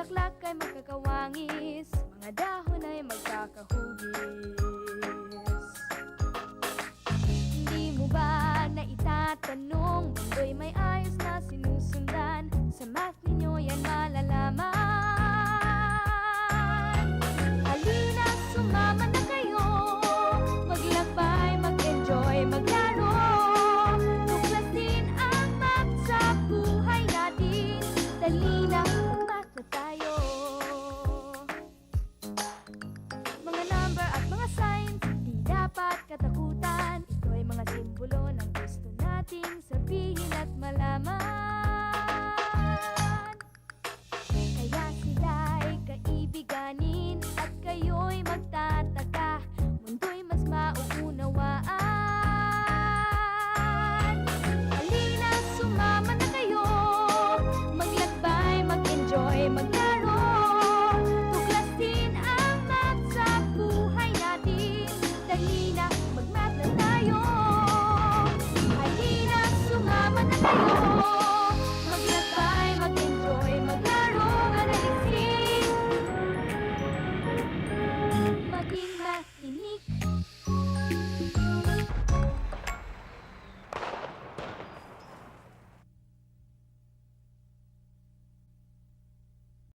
bulaklak ay magkakawangis, mga dahon ay magkakahugis. Hindi mo ba naitatanong, mundo'y may ayos na sinusundan, sa math ninyo yan malalaman. Halina, sumama na kayo, maglakbay, mag-enjoy, maglaro, tuklasin ang math sa buhay natin. Dali na, mag-math na tayo. Mga number at mga signs, di dapat katakutan. Ito ay mga simbolo ng gusto nating sabihin at malaman.